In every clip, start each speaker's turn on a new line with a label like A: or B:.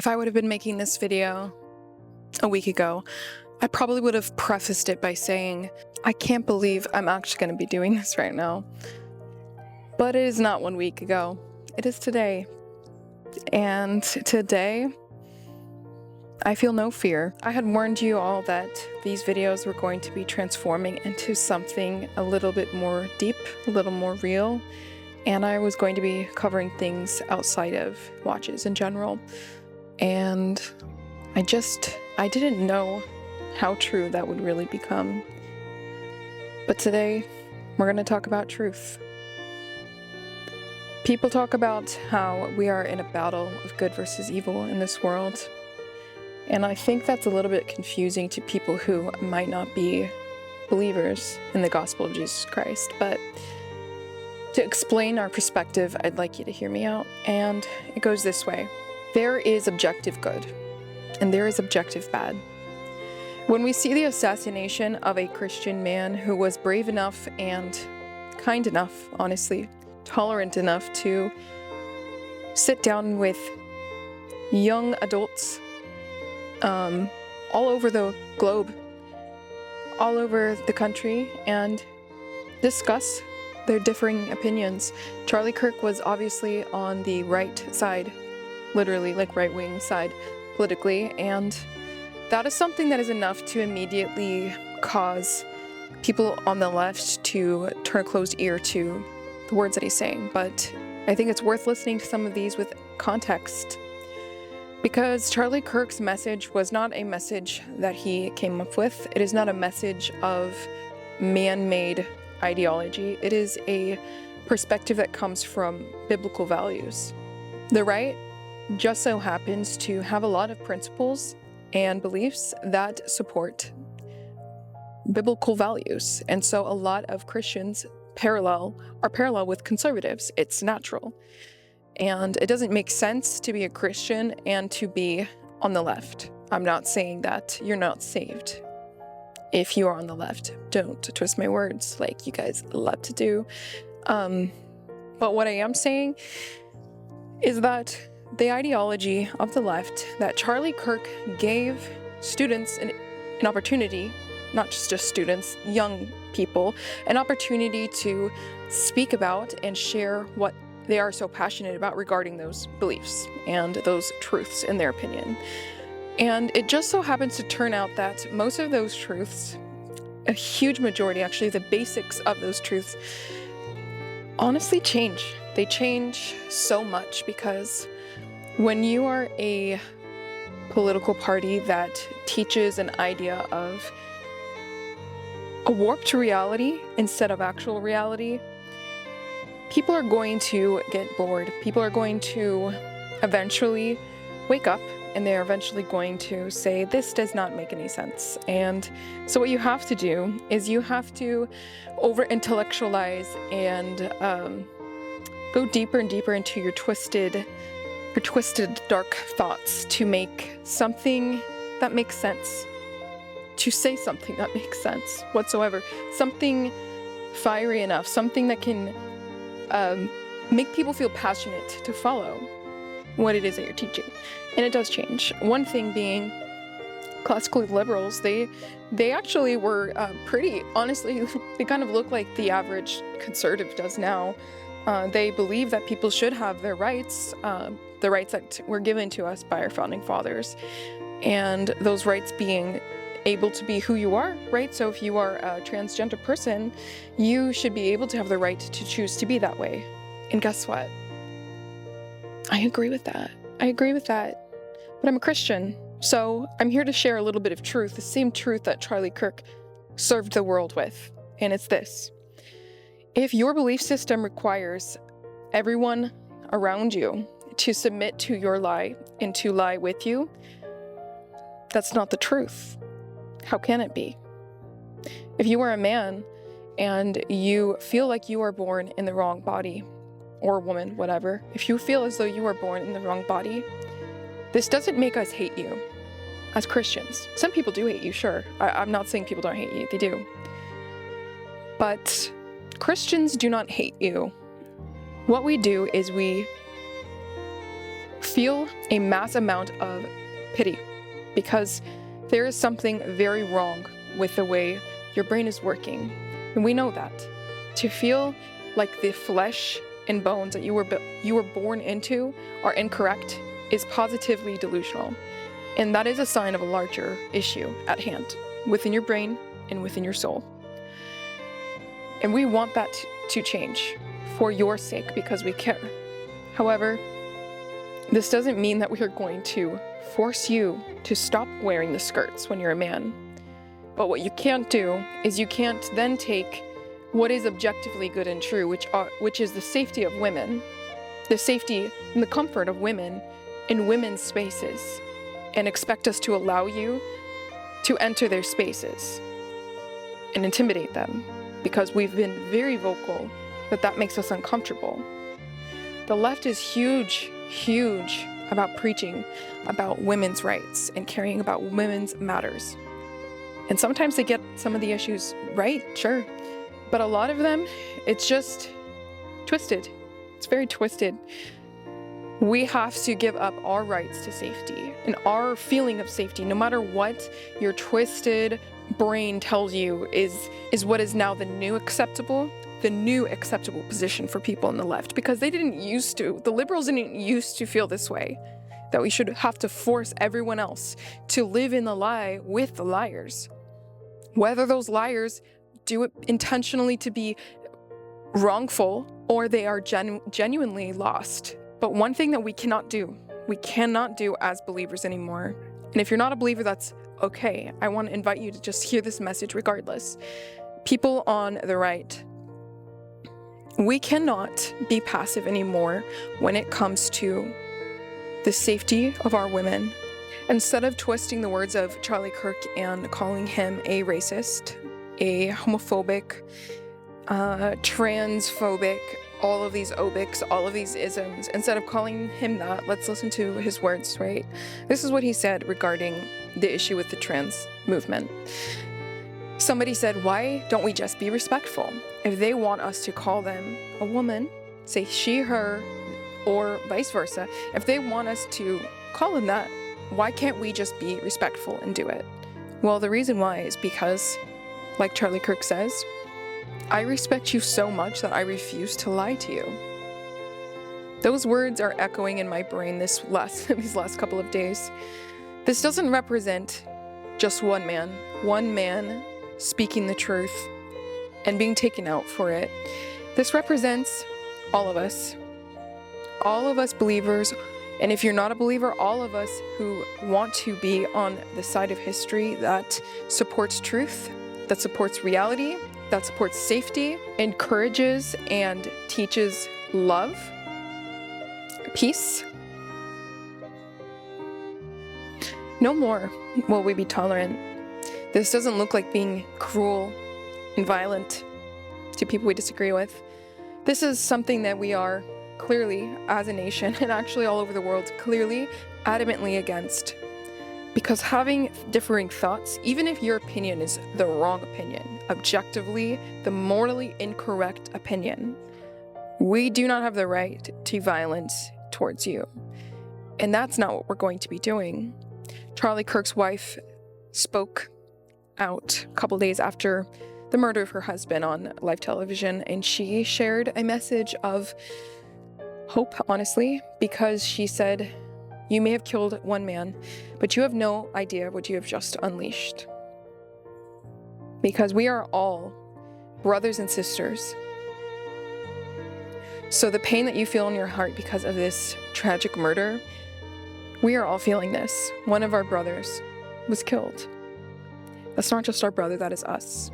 A: If I would have been making this video a week ago, I probably would have prefaced it by saying, I can't believe I'm actually going to be doing this right now. But it is not 1 week ago. It is today. And today, I feel no fear. I had warned you all that these videos were going to be transforming into something a little bit more deep, a little more real, and I was going to be covering things outside of watches in general. And I didn't know how true that would really become. But today, we're going to talk about truth. People talk about how we are in a battle of good versus evil in this world. And I think that's a little bit confusing to people who might not be believers in the gospel of Jesus Christ. But to explain our perspective, I'd like you to hear me out. And it goes this way. There is objective good, and there is objective bad. When we see the assassination of a Christian man who was brave enough and kind enough, honestly, tolerant enough to sit down with young adults all over the globe, all over the country, and discuss their differing opinions. Charlie Kirk was obviously on the right side, literally like right-wing side politically, and that is something that is enough to immediately cause people on the left to turn a closed ear to the words that he's saying. But I think it's worth listening to some of these with context, because Charlie Kirk's message was not a message that he came up with. It is not a message of man-made ideology. It is a perspective that comes from biblical values. The right just so happens to have a lot of principles and beliefs that support biblical values. And so a lot of Christians are parallel with conservatives. It's natural. And it doesn't make sense to be a Christian and to be on the left. I'm not saying that you're not saved if you are on the left. Don't twist my words like you guys love to do. But what I am saying is that the ideology of the left that Charlie Kirk gave students an opportunity, not just students, young people, an opportunity to speak about and share what they are so passionate about regarding those beliefs and those truths in their opinion. And it just so happens to turn out that most of those truths, a huge majority actually, the basics of those truths, honestly change. They change so much, because when you are a political party that teaches an idea of a warped reality instead of actual reality, people are going to get bored. People are going to eventually wake up, and they're eventually going to say, this does not make any sense. And so what you have to do is you have to over-intellectualize and go deeper and deeper into your twisted dark thoughts to make something that makes sense, to say something that makes sense whatsoever, something fiery enough, something that can make people feel passionate to follow what it is that you're teaching. And it does change. One thing being, classical liberals, they actually were pretty, honestly, they kind of look like the average conservative does now. They believe that people should have their rights, the rights that were given to us by our founding fathers, and those rights being able to be who you are, right? So if you are a transgender person, you should be able to have the right to choose to be that way. And guess what? I agree with that. But I'm a Christian, so I'm here to share a little bit of truth, the same truth that Charlie Kirk served the world with. And it's this. If your belief system requires everyone around you to submit to your lie and to lie with you, that's not the truth. How can it be? If you are a man and you feel like you are born in the wrong body, or woman, whatever, if you feel as though you are born in the wrong body, this doesn't make us hate you as Christians. Some people do hate you, sure. I'm not saying people don't hate you, they do. But Christians do not hate you. What we do is we feel a mass amount of pity, because there is something very wrong with the way your brain is working. And we know that. To feel like the flesh and bones that you were born into are incorrect is positively delusional. And that is a sign of a larger issue at hand within your brain and within your soul. And we want that to change for your sake, because we care. However, this doesn't mean that we are going to force you to stop wearing the skirts when you're a man. But what you can't do is you can't then take what is objectively good and true, which is the safety of women, the safety and the comfort of women in women's spaces, and expect us to allow you to enter their spaces and intimidate them, because we've been very vocal that makes us uncomfortable. The left is huge about preaching about women's rights and caring about women's matters. And sometimes they get some of the issues right, sure. But a lot of them, it's just twisted. It's very twisted. We have to give up our rights to safety and our feeling of safety, no matter what your twisted brain tells you is what is now the new acceptable position for people on the left, because the liberals didn't used to feel this way, that we should have to force everyone else to live in the lie with the liars. Whether those liars do it intentionally to be wrongful or they are genuinely lost. But one thing that we cannot do as believers anymore, and if you're not a believer, that's okay. I want to invite you to just hear this message regardless. People on the right, we cannot be passive anymore when it comes to the safety of our women. Instead of twisting the words of Charlie Kirk and calling him a racist, a homophobic, transphobic, all of these obics, all of these isms, instead of calling him that, let's listen to his words, right? This is what he said regarding the issue with the trans movement. Somebody said, why don't we just be respectful? If they want us to call them a woman, say she, her, or vice versa, if they want us to call them that, why can't we just be respectful and do it? Well, the reason why is because, like Charlie Kirk says, I respect you so much that I refuse to lie to you. Those words are echoing in my brain these last couple of days. This doesn't represent just one man speaking the truth and being taken out for it. This represents all of us believers, and if you're not a believer, all of us who want to be on the side of history that supports truth, that supports reality, that supports safety, encourages and teaches love, peace. No more will we be tolerant. This doesn't look like being cruel and violent to people we disagree with. This is something that we are clearly, as a nation, and actually all over the world, clearly, adamantly against. Because having differing thoughts, even if your opinion is the wrong opinion, objectively, the morally incorrect opinion, we do not have the right to violence towards you. And that's not what we're going to be doing. Charlie Kirk's wife spoke out a couple days after the murder of her husband on live television, and she shared a message of hope, honestly, because she said, you may have killed one man, but you have no idea what you have just unleashed. Because we are all brothers and sisters. So the pain that you feel in your heart because of this tragic murder, we are all feeling this. One of our brothers was killed. That's not just our brother, that is us.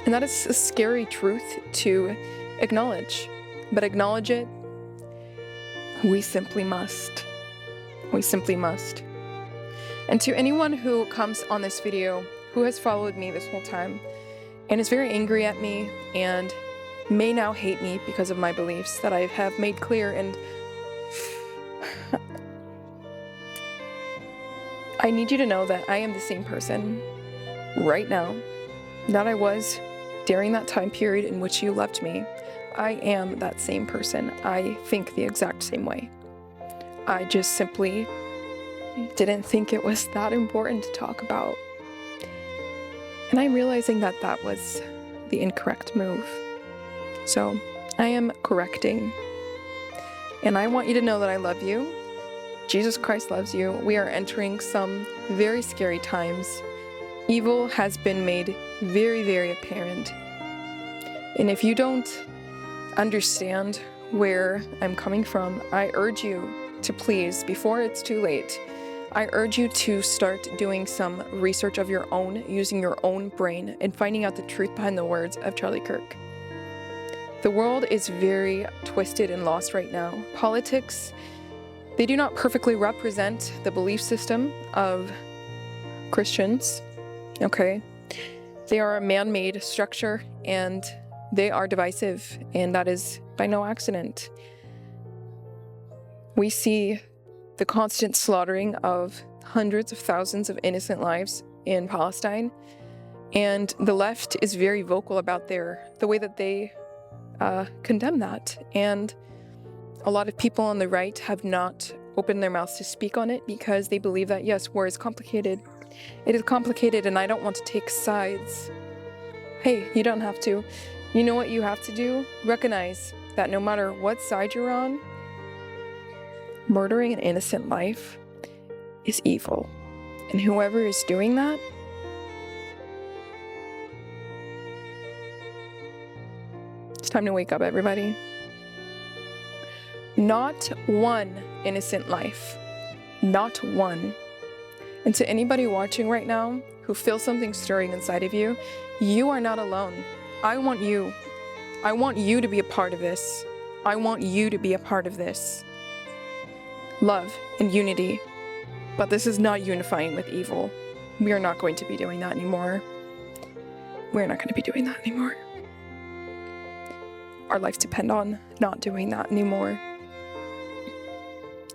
A: And that is a scary truth to acknowledge. But acknowledge it, we simply must. We simply must. And to anyone who comes on this video, who has followed me this whole time, and is very angry at me, and may now hate me because of my beliefs that I have made clear, and I need you to know that I am the same person right now that I was during that time period in which you loved me. I am that same person. I think the exact same way. I just simply didn't think it was that important to talk about. And I'm realizing that that was the incorrect move. So I am correcting. And I want you to know that I love you. Jesus Christ loves you. We are entering some very scary times. Evil has been made very, very apparent. And if you don't understand where I'm coming from, I urge you to please, before it's too late, I urge you to start doing some research of your own, using your own brain, and finding out the truth behind the words of Charlie Kirk. The world is very twisted and lost right now. Politics, they do not perfectly represent the belief system of Christians, okay? They are a man-made structure, and they are divisive, and that is by no accident. We see the constant slaughtering of hundreds of thousands of innocent lives in Palestine, and the left is very vocal about the way that they condemn that. And a lot of people on the right have not opened their mouths to speak on it because they believe that, yes, war is complicated. It is complicated, and I don't want to take sides. Hey, you don't have to. You know what you have to do? Recognize that no matter what side you're on, murdering an innocent life is evil. And whoever is doing that, it's time to wake up, everybody. Not one innocent life. Not one. And to anybody watching right now who feels something stirring inside of you, you are not alone. I want you. I want you to be a part of this. I want you to be a part of this. Love and unity. But this is not unifying with evil. We are not going to be doing that anymore. We're not going to be doing that anymore. Our lives depend on not doing that anymore.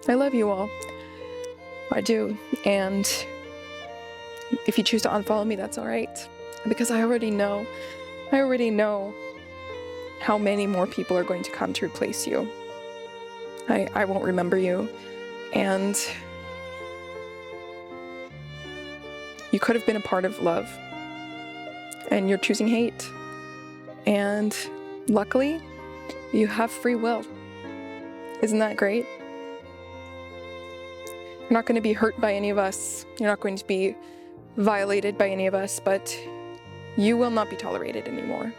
A: I love you all. I do. And if you choose to unfollow me, that's all right. Because I already know how many more people are going to come to replace you. I won't remember you. And you could have been a part of love. And you're choosing hate. And luckily, you have free will. Isn't that great? You're not going to be hurt by any of us. You're not going to be violated by any of us, but you will not be tolerated anymore.